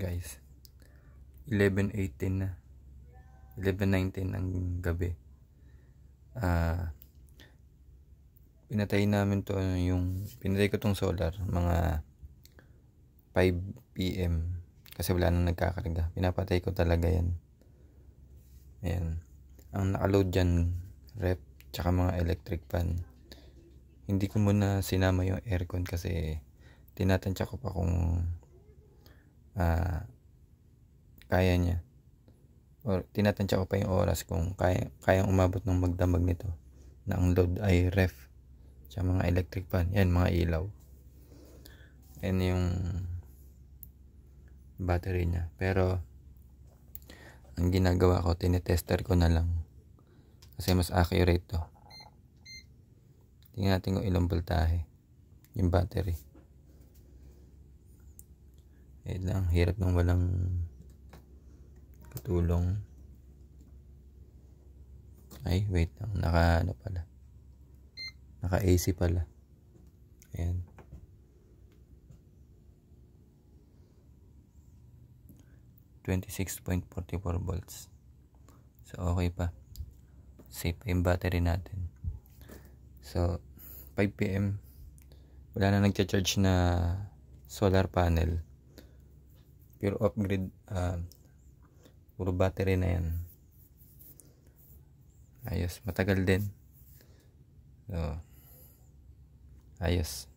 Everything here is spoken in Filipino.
guys, 11:18 na, 11:19 ng gabi. Pinatay namin to, pinatay ko tong solar mga 5 PM kasi wala nang nagkakarga. Pinapatay ko talaga yan. Ayan, ang nakaload dyan ref tsaka mga electric fan. Hindi ko muna sinama yung aircon kasi tinatansya ko pa kung kaya niya, or tinatansya ko pa yung oras kung kayang umabot ng magdamag nito na ang load ay ref tsaka mga electric fan. Yan, mga ilaw. Yan yung battery niya. Pero ang ginagawa ko, tinetester ko na lang kasi mas accurate to. Tingnan natin kung ilang voltahe yung battery. Lang, hirap nang walang katulong. Ay, wait lang, naka AC pala. Ayan, 26.44 volts. So okay pa, safe pa yung battery natin. So 5 PM wala na nagcha-charge na solar panel, pure off grid, puro battery na yan. Ayos, matagal din. So ayos.